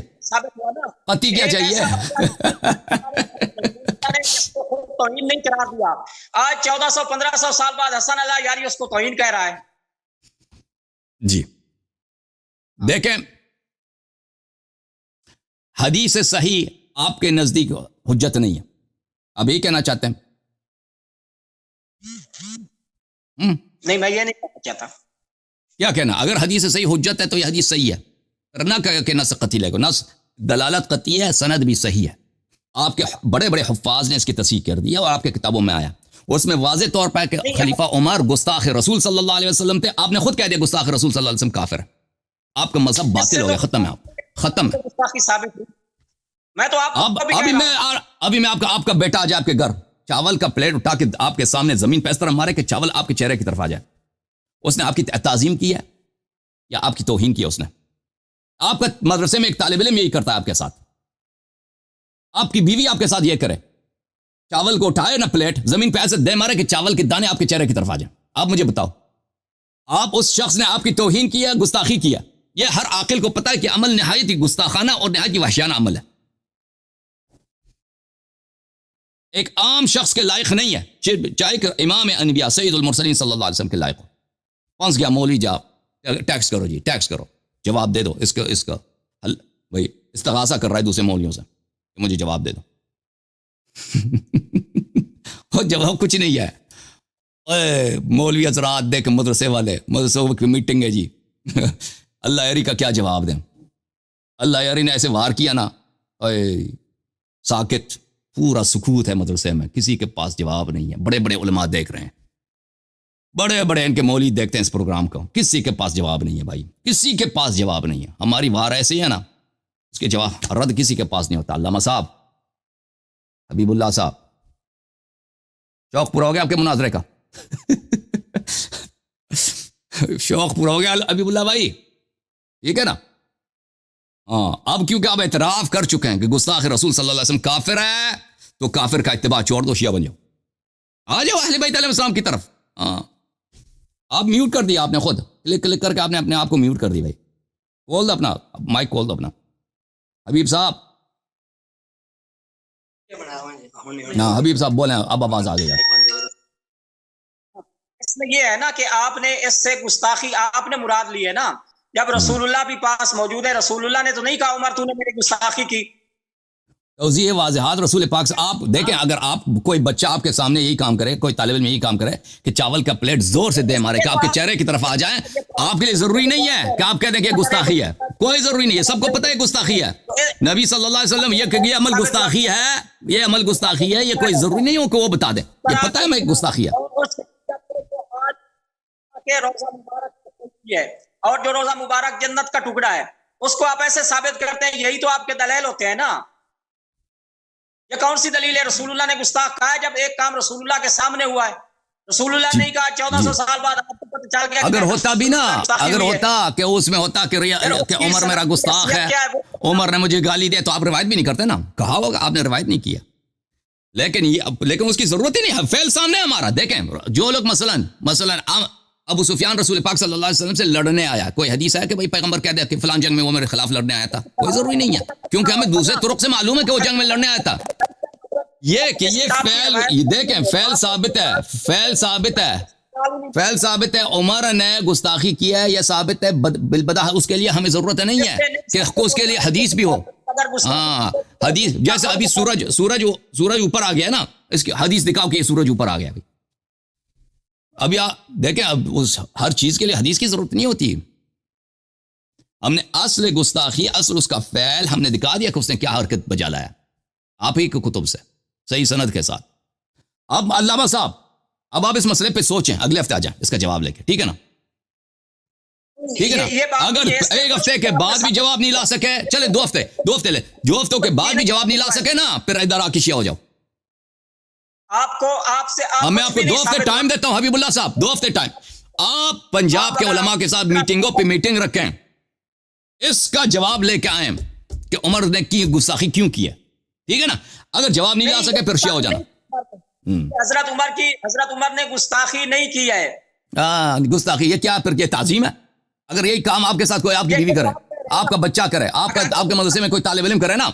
قطعی کیا چاہیے؟ توہین نہیں قرار دیا. آج 1400-1500 سال بعد حسن اللہ یاری اس کو توہین کہہ رہا ہے. جی دیکھیں, حدیث صحیح آپ کے نزدیک حجت نہیں ہے, اب یہ کہنا چاہتے ہیں؟ نہیں, میں یہ نہیں کہنا چاہتا. کیا کہنا؟ اگر حدیث صحیح حجت ہے تو یہ حدیث صحیح ہے, نہ کہ نص قطعی لے کو. نص دلالت قطعی ہے, سند بھی صحیح ہے. آپ کے بڑے بڑے حفاظ نے اس کی تصحیح کر دی اور آپ کے کتابوں میں آیا, اس میں واضح طور پر کہ خلیفہ عمر گستاخ رسول صلی اللہ علیہ وسلم تھے. آپ نے خود کہہ دیا گستاخ رسول صلی اللہ علیہ وسلم کافر ہے. آپ کا مذہب باطل ہو گیا, ختم ہے, آپ ختم ہے. میں تو ابھی میں آپ کا بیٹا آ جائے آپ کے گھر, چاول کا پلیٹ اٹھا کے آپ کے سامنے زمین پہ اس طرح مارے کہ چاول آپ کے چہرے کی طرف آ جائے, اس نے آپ کی تعظیم کی ہے یا آپ کی توہین کی ہے؟ اس نے. آپ کا مدرسے میں ایک طالب علم یہی کرتا ہے آپ کے ساتھ, آپ کی بیوی آپ کے ساتھ یہ کرے, چاول کو اٹھائے نا پلیٹ, زمین پہ ایسے دے مارے کہ چاول کے دانے آپ کے چہرے کی طرف آ جائیں. آپ مجھے بتاؤ, آپ اس شخص نے آپ کی توہین کی ہے, گستاخی کی ہے. یہ ہر عاقل کو پتہ ہے کہ عمل نہایت ہی گستاخانہ اور نہایت ہی وحشیانہ عمل ہے. ایک عام شخص کے لائق نہیں ہے, چاہے کہ امام انبیاء سید المرسلین صلی اللہ علیہ وسلم کے لائق ہو. پہنچ گیا مولوی, جا ٹیکس کرو, جی ٹیکس کرو, جواب دے دو. اس کا بھائی استغاثہ کر رہا ہے دوسرے مولویوں سے, مجھے جواب دے دو. اور جواب کچھ نہیں ہے. اے مولوی حضرات دیکھ, مدرسے والے, مدرسوں کی میٹنگ ہے جی, اللہ یاری کا کیا جواب دیں؟ اللہ یاری نے ایسے وار کیا نا, اے ساکت, پورا سکوت ہے مدرسے میں, کسی کے پاس جواب نہیں ہے. بڑے بڑے علماء دیکھ رہے ہیں, بڑے بڑے ان کے مولوی دیکھتے ہیں اس پروگرام کو, کسی کے پاس جواب نہیں ہے بھائی, کسی کے پاس جواب نہیں ہے. ہماری وار ایسی ہے نا, اس کے جواب رد کسی کے پاس نہیں ہوتا. علامہ صاحب, حبیب اللہ صاحب, شوق پورا ہو گیا آپ کے مناظرے کا؟ شوق پورا ہو گیا حبیب اللہ بھائی, ٹھیک ہے نا؟ ہاں, اب کیونکہ آپ اعتراف کر چکے ہیں کہ گستاخ رسول صلی اللہ علیہ وسلم کافر ہے, تو کافر کا اتباع چھوڑ دو, شیعہ بن جاؤ, آ جاؤ اہل بیت علیہ السلام کی طرف. ہاں, آپ میوٹ کر دیا آپ نے خود, کلک کر کے آپ نے اپنے آپ کو میوٹ کر دی بھائی. کھول دو اپنا مائک، کھول دو اپنا حبیب صاحب. نا حبیب صاحب بولیں، اب آواز آ گئی. اس میں یہ ہے نا کہ آپ نے اس سے گستاخی آپ نے مراد لی ہے نا. جب رسول اللہ بھی پاس موجود ہے، رسول اللہ نے تو نہیں کہا عمر تو نے میری گستاخی کی. توضیح واضحات رسول پاک سے. آپ دیکھیں اگر آپ کوئی بچہ آپ کے سامنے یہی کام کرے، کوئی طالب علم یہی کام کرے کہ چاول کا پلیٹ زور سے دے مارے کہ آپ کے چہرے کی طرف آ جائیں، آپ کے لیے ضروری نہیں ہے کہ آپ کہہ دیں کہ یہ گستاخی ہے. کوئی ضروری نہیں ہے، سب کو پتہ ہے گستاخی ہے. نبی صلی اللہ علیہ وسلم یہ عمل گستاخی ہے، یہ عمل گستاخی ہے، یہ کوئی ضروری نہیں ہو کہ وہ بتا دے. یہ پتہ ہے میں گستاخی ہے. روزہ مبارک ہے اور جو روزہ مبارک جنت کا ٹکڑا ہے، اس کو آپ ایسے ثابت کرتے ہیں، یہی تو آپ کے دلیل ہوتے ہیں نا. یہ کون سی دلیل ہے؟ رسول اللہ نے گستاخ کہا ہے جب ایک کام رسول اللہ کے سامنے ہوا ہے. رسول اللہ نے کہا 1400 سال بعد آپ کو پتہ چل گیا. اگر ہوتا بھی نا، اگر ہوتا کہ اس میں ہوتا کہ عمر میرا گستاخ ہے، عمر نے مجھے گالی دیا، تو آپ روایت بھی نہیں کرتے نا. کہا ہوگا، آپ نے روایت نہیں کیا. لیکن اس کی ضرورت ہی نہیں ہے، فعل سامنے ہمارا. دیکھیں جو لوگ مثلا ابو سفیان رسول پاک صلی اللہ علیہ وسلم سے لڑنے آیا، کوئی حدیث ہے کہ بھئی پیغمبر کہہ دے کہ فلان جنگ میں وہ میرے خلاف لڑنے آیا تھا؟ کوئی ضروری نہیں ہے، کیونکہ ہمیں دوسرے طرق سے معلوم ہے کہ وہ جنگ میں لڑنے آیا تھا. یہ کہ یہ فعل، دیکھیں فعل ثابت ہے، فعل ثابت ہے. عمر نے گستاخی کیا ہے، یہ ثابت ہے بالبداہہ. اس کے لیے ہمیں ضرورت نہیں ہے کہ اس کے لیے حدیث بھی ہو. ہاں حدیث، جیسے ابھی سورج اوپر آ گیا نا، اس کی حدیث دکھاؤ کہ یہ سورج اوپر آ گیا. اب دیکھیں اب اس ہر چیز کے لیے حدیث کی ضرورت نہیں ہوتی. ہم نے اصل گستاخی، اصل اس کا فعل ہم نے دکھا دیا کہ اس نے کیا حرکت بجا لایا آپ ہی کے کتب سے صحیح سند کے ساتھ. اب علامہ صاحب، اب آپ اس مسئلے پہ سوچیں، اگلے ہفتے آ جائیں اس کا جواب لے کے، ٹھیک ہے نا؟ ٹھیک ہے نا؟ اگر ایک ہفتے کے بعد بھی جواب نہیں لا سکے، چلے دو ہفتے لے، 2 ہفتوں کے بعد بھی جواب نہیں لا سکے نا، پھر ادھر آ کے شیعہ ہو جاؤ. آپ کو میں آپ کو 2 ہفتے ٹائم دیتا ہوں حبیب اللہ صاحب، 2 ہفتے ٹائم. آپ پنجاب کے علماء کے ساتھ میٹنگوں پہ میٹنگ رکھیں، اس کا جواب لے کے آئیں کہ عمر نے کی گستاخی کیوں کی ہے. ٹھیک ہے نا؟ اگر جواب نہیں لا سکے پھر شیعہ ہو جانا. حضرت عمر نے گستاخی نہیں کی ہے. گستاخی یہ کیا پھر یہ تعظیم ہے؟ اگر یہی کام آپ کے ساتھ کوئی آپ کی بیوی کرے، آپ کا بچہ کرے، آپ کے مدرسے میں کوئی طالب علم کرے نا،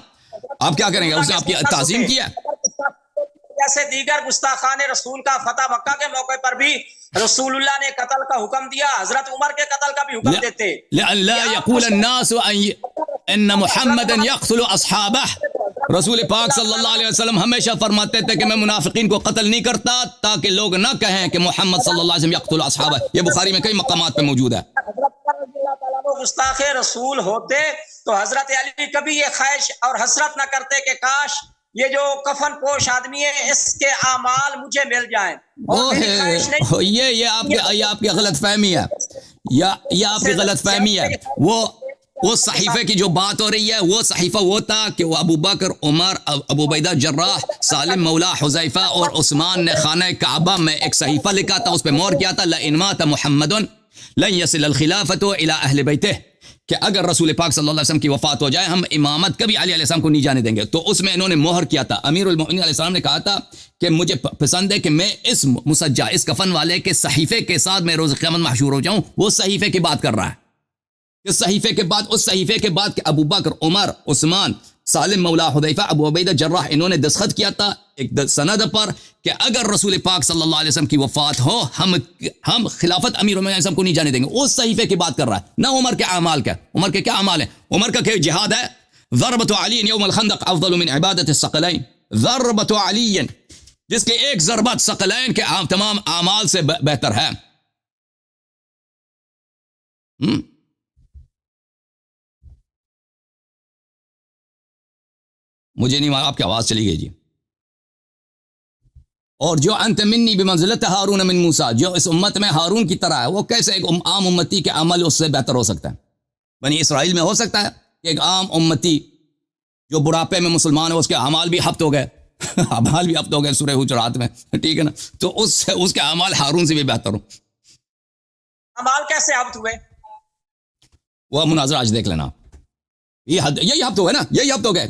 آپ کیا کریں گے؟ اس نے آپ کی تعظیم کی ہے. جیسے دیگر گستاخان رسول کا فتح مکہ کے موقع پر بھی رسول اللہ نے قتل کا حکم دیا، حضرت عمر کے قتل کا بھی حکم دیتے. لئن لا يقول الناس ان محمدا يقتل اصحابه. رسول پاک صلی اللہ علیہ وسلم ہمیشہ فرماتے تھے کہ میں منافقین کو قتل نہیں کرتا تاکہ لوگ نہ کہیں کہ محمد صلی اللہ علیہ وسلم یقتل اصحابہ. یہ بخاری میں کئی مقامات پہ موجود ہے. گستاخ رسول ہوتے تو حضرت علی کبھی یہ خواہش اور حسرت نہ کرتے کہ کاش یہ جو کفن پوش آدمی ہے اس کے اعمال مجھے مل جائیں. یہ آپ کی غلط فہمی ہے، یہ آپ کی غلط فہمی ہے. وہ صحیفے کی جو بات ہو رہی ہے، وہ صحیفہ وہ تھا کہ وہ ابو بکر، عمر، ابو عبیدہ جراح، سالم مولا حذیفہ اور عثمان نے خانہ کعبہ میں ایک صحیفہ لکھا تھا، اس پہ مہر کیا تھا لئن مات محمد لن يصل الخلافۃ الی اہل بیتہ، کہ اگر رسول پاک صلی اللہ علیہ وسلم کی وفات ہو جائے ہم امامت کبھی علی علیہ السلام کو نہیں جانے دیں گے. تو اس میں انہوں نے مہر کیا تھا. امیر المؤمنین علیہ السلام نے کہا تھا کہ مجھے پسند ہے کہ میں اس مسجع، اس کفن والے کے صحیفے کے ساتھ میں روز قیامت محشور ہو جاؤں. وہ صحیفے کی بات کر رہا ہے. اس صحیفے کے بعد، اس صحیفے کے بعد کہ ابو بکر، عمر، عثمان، سالم مولا حذیفہ، ابو عبیدہ جراح، انہوں نے دستخط کیا تھا ایک سند پر کہ اگر رسول پاک صلی اللہ علیہ وسلم کی وفات ہو ہم خلافت امیر المؤمنین وسلم کو نہیں جانے دیں گے. اس صحیفے کی بات کر رہا ہے، نہ عمر کے اعمال کا. عمر کے کیا اعمال ہیں؟ عمر کا کہ جہاد ہے. ضربۃ علی یوم الخندق افضل من عبادت الثقلین. ضربۃ علی، جس کے ایک ضربت ثقلین کے تمام اعمال سے بہتر ہے. مجھے نہیں آپ کی آواز چلی گئی جی. اور جو انت منی بمنزلت ہارون من موسیٰ، جو اس امت میں ہارون کی طرح ہے، وہ کیسے ایک عام امتی کے عمل اس سے بہتر ہو سکتا ہے؟ بنی اسرائیل میں ہو سکتا ہے کہ ایک عام امتی جو بڑھاپے میں مسلمان ہے اس کے اعمال بھی ہفت ہو گئے اعمال بھی ہفت ہو گئے سورہ حجرات میں، ٹھیک ہے نا؟ تو اس کے اعمال ہارون سے بھی بہتر ہو. اعمال کیسے ہفت ہوئے؟ وہ مناظرہ آج دیکھ لینا. یہی ہفت ہو گئے نا، یہی ہفت ہو گئے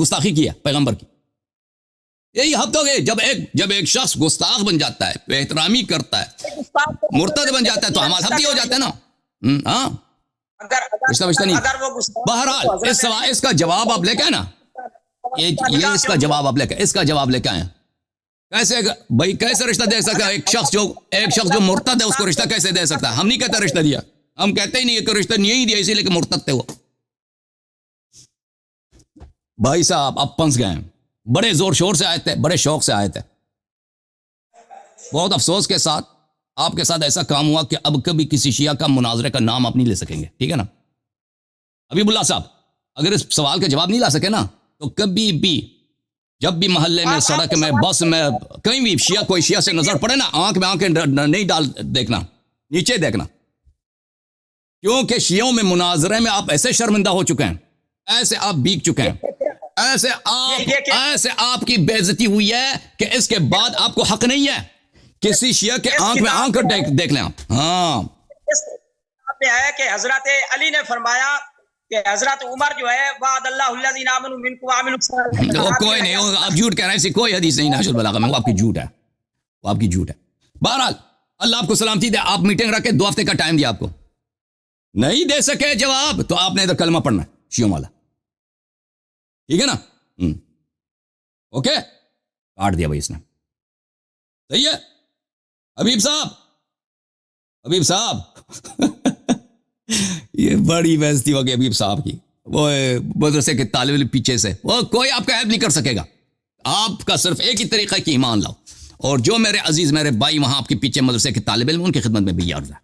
گستاخی کی ہے پیغمبر کی. یہی ہفت ہو گئے جب ایک شخص گستاخ بن جاتا ہے، بے احترامی کرتا ہے، مرتد بن جاتا ہے، تو اعمال ہفتی ہو جاتے ہیں نا. ہاں رشتہ وشتہ نہیں. اگر وہ گستاخ بہرحال اس کا جواب آپ لے کے آئے نا, یہ اس کا جواب آپ لے کے, اس کا جواب لے کے آئے. کیسے بھائی کیسے رشتہ دے سکتا ہے ایک شخص جو مرتد ہے, اس کو رشتہ کیسے دے سکتا ہے؟ ہم نہیں کہتے رشتہ دیا, ہم کہتے ہی نہیں کہ رشتہ نہیں دیا اسی لیے کہ مرتد تھے وہ. بھائی صاحب اب پنس گئے ہیں, بڑے زور شور سے آئے تھے, بڑے شوق سے آئے تھے. بہت افسوس کے ساتھ آپ کے ساتھ ایسا کام ہوا کہ اب کبھی کسی شیعہ کا مناظرے کا نام آپ نہیں لے سکیں گے, ٹھیک ہے نا. حبیب اللہ صاحب اگر اس سوال کا جواب نہیں لا سکے نا, تو کبھی بھی جب بھی محلے میں, سڑک میں, بس میں, کہیں بھی کوئی شیعہ سے نظر پڑے نا, آنکھ میں آنکھیں نہیں ڈال دیکھنا, نیچے دیکھنا. کیونکہ شیعوں میں مناظرے میں آپ ایسے شرمندہ ہو چکے ہیں, ایسے آپ بیک چکے ہیں, ایسے آپ کی بے عزتی ہوئی ہے کہ اس کے بعد آپ کو حق نہیں ہے کسی شیعہ کے آنکھ میں آنکھ دیکھ لیں آپ. ہاں ہے کہ حضرت علی نے فرمایا کہ حضرت عمر جو ہے وعد اللہ الذین آمنوا منکم وعملوا الصالحات, کوئی نہیں, آپ جھوٹ کہہ رہے ہیں, ایسی کوئی حدیث نہیں نہج البلاغہ میں, وہ آپ کی جھوٹ ہے, وہ آپ کی جھوٹ ہے. بہرحال اللہ آپ کو سلامتی دے. آپ میٹنگ رکھ کے 2 ہفتے کا ٹائم دیا, آپ کو نہیں دے سکے جواب تو آپ نے ادھر کلمہ پڑھنا ہے شیعوں والا, ٹھیک ہے نا. اوکے, کاٹ دیا بھائی اس نے, صحیح ہے. حبیب صاحب یہ بڑی بےعزتی ہو گئی حبیب صاحب کی. وہ مدرسے کے طالب علم پیچھے سے, وہ کوئی آپ کا ہیلپ نہیں کر سکے گا. آپ کا صرف ایک ہی طریقہ کہ ایمان لاؤ, اور جو میرے عزیز میرے بھائی وہاں آپ کے پیچھے مدرسے کے طالب علم, ان کی خدمت میں بھی یہ عرض ہے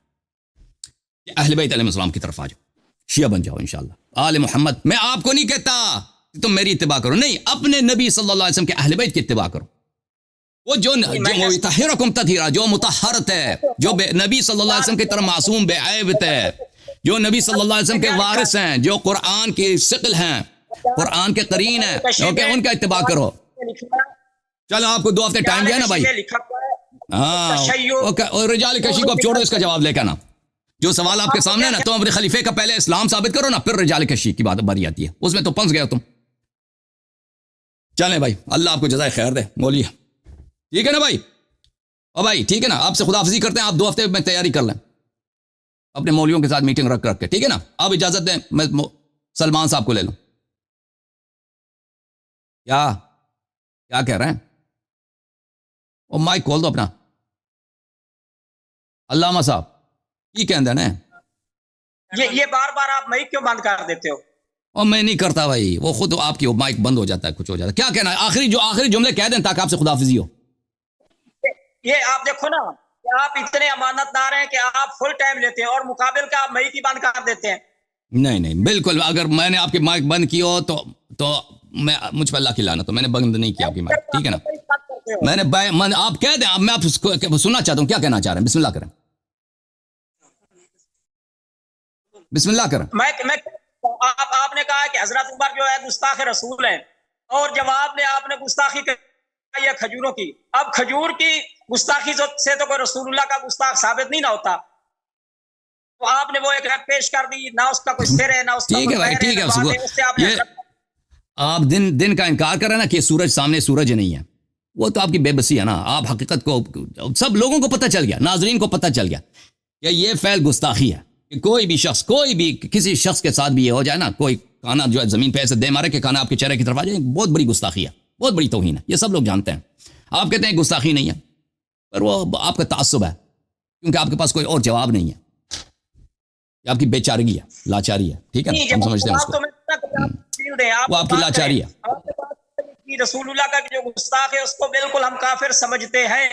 کہ اہل بیت علیہ السلام کی طرف آ جاؤ, شیعہ بن جاؤ انشاءاللہ. آل محمد, میں آپ کو نہیں کہتا کہ تم میری اتباع کرو, نہیں, اپنے نبی صلی اللہ علیہ وسلم کے اہل بیت کی اتباع کرو. وہ جو طاہرکم تطہیرا, جو مطہرت ہے, جو نبی صلی اللہ علیہ وسلم کی طرح معصوم بے عیب ہے, جو نبی صلی اللہ علیہ وسلم کے وارث ہیں, جو قرآن کی ثقل ہیں, قرآن کے قرین ہیں, اوکے, ان کا اتباع کرو. چلو آپ کو 2 ہفتے ٹائم دیا نا بھائی. ہاں اور رجال کشی کو اب چھوڑو, اس کا جواب لے کے نا. جو سوال آپ کے سامنے ہے نا, تم اپنے خلیفے کا پہلے اسلام ثابت کرو نا, پھر رجال کشی کی بات باری آتی ہے, اس میں تو پنس گئے تم. چلیں بھائی, اللہ آپ کو جزائے خیر دے. بولیے, ٹھیک ہے نا بھائی؟ او بھائی ٹھیک ہے نا, آپ سے خداحافظی کرتے ہیں. آپ 2 ہفتے میں تیاری کر لیں اپنے مولویوں کے ساتھ میٹنگ رکھ کے, ٹھیک ہے نا. آپ اجازت دیں میں سلمان صاحب کو لے لوں. کیا کہہ رہے ہیں؟ او مائک کھول دو اپنا. علامہ صاحب کی کہندے نا, یہ بار بار آپ مائک کیوں بند کر دیتے ہو؟ اور میں نہیں کرتا بھائی, وہ خود آپ کی مائک بند ہو جاتا ہے, کچھ ہو جاتا ہے. کیا کہنا ہے آخری جملے کہہ دیں تاکہ آپ سے خداحافظی ہو. یہ آپ دیکھو نا کہ آپ اتنے امانت دار ہیں کہ آپ فل ٹائم لیتے ہیں اور مقابل کا آپ مائک ہی بند کر دیتے ہیں. نہیں بالکل, اگر میں نے آپ کی مائک بند کی ہو تو مجھ پہ اللہ کی لعنت, تو میں نے بند نہیں کیا آپ کی مائک, ٹھیک ہے نا. میں نے آپ کہہ دیں, میں آپ سننا چاہتا ہوں کیا کہنا چاہ رہے ہیں. بسم اللہ کریں, بسم اللہ کریں. آپ نے کہا کہ حضرت عمر جو ہے گستاخ رسول ہیں, اور جواب میں آپ نے گستاخی کہی ہے کھجوروں کی. اب کھجور کی گستاخی سے تو کوئی رسول اللہ کا گستاخ ثابت نہیں نہ ہوتا, تو آپ نے وہ ایک رد پیش کر دی, نہ اس کا کوئی سر ہے نہ اس کا. ٹھیک ہے بھائی, ٹھیک ہے. آپ دن کا انکار کر رہے ہیں نا کہ سورج سامنے سورج نہیں ہے, وہ تو آپ کی بے بسی ہے نا. آپ حقیقت کو سب لوگوں کو پتہ چل گیا, ناظرین کو پتہ چل گیا کہ یہ فعل گستاخی ہے. کہ کوئی بھی کسی شخص کے ساتھ بھی یہ ہو جائے نا, کوئی کانا جو ہے زمین پہ ایسے دے مارے کہ کانا آپ کے چہرے کی طرف آ جائے, بہت بڑی گستاخی ہے, بہت بڑی توہین ہے. یہ سب لوگ جانتے ہیں. آپ کہتے ہیں گستاخی نہیں ہے, پر وہ آپ کا تعصب ہے, کیونکہ آپ کے پاس کوئی اور جواب نہیں ہے. یہ آپ کی بے چارگی ہے, لاچاری ہے, ٹھیک ہے, ہم سمجھتے ہیں اس کو. وہ آپ کی لاچاری ہے. رسول اللہ کا جو گستاخ ہے اس کو بالکل ہم کافر سمجھتے ہیں,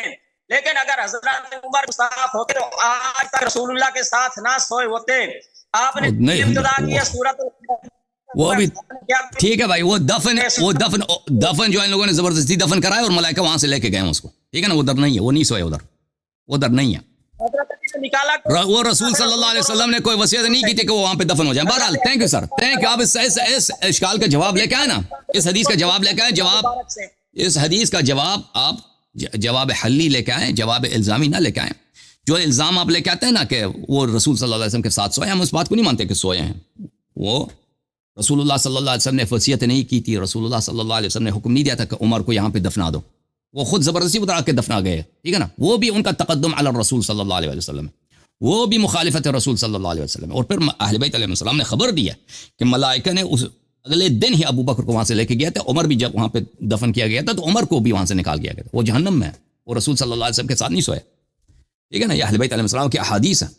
لیکن اگر حضرت عمر گستاخ ہوتے تو آج تک رسول اللہ کے ساتھ نہ سوئے ہوتے. آپ نے ابتدا کی سورت, وہ بھی ٹھیک ہے بھائی, وہ دفن جو ان لوگوں نے زبردستی دفن کرایا اور ملائکہ وہاں سے لے کے گئے ہیں اس کو, ٹھیک ہے نا. وہ ادھر نہیں ہے, وہ نہیں سوئے ادھر, وہ ادھر نہیں ہے. وہ رسول صلی اللہ علیہ وسلم نے کوئی وصیت نہیں کی تھی کہ وہ وہاں پہ دفن ہو جائیں. بہرحال thank you sir, thank you. آپ اس اشکال کا جواب لے کے آئے نا, اس حدیث کا جواب لے کے آئے. اس حدیث کا جواب آپ جواب حلی لے کے آئیں, جواب الزامی نہ لے کے آئیں. جو الزام آپ لے کے آتے ہیں نا کہ وہ رسول صلی اللہ علیہ وسلم کے ساتھ سوئے, ہم اس بات کو نہیں مانتے کہ سوئے ہیں. وہ رسول اللہ صلی اللہ علیہ وسلم نے وصیت نہیں کی تھی, رسول اللہ صلی اللہ علیہ وسلم نے حکم نہیں دیا تھا کہ عمر کو یہاں پہ دفنا دو. وہ خود زبردستی اترا کے دفنا گئے, ٹھیک ہے نا. وہ بھی ان کا تقدم علی الرسول صلی اللہ علیہ وسلم. وہ بھی مخالفت رسول صلی اللہ علیہ وسلم. اور پھر اہل بیت علیہ السلام نے خبر دی ہے کہ ملائکہ نے اس اگلے دن ہی ابو بکر کو وہاں سے لے کے گیا تھا. عمر بھی جب وہاں پہ دفن کیا گیا تھا تو عمر کو بھی وہاں سے نکال گیا گیا تھا. وہ جہنم میں ہے, وہ رسول صلی اللہ علیہ وسلم کے ساتھ نہیں سوئے. ٹھیک ہے نا, یہ اہل بیت علیہ السلام کی احادیث ہیں.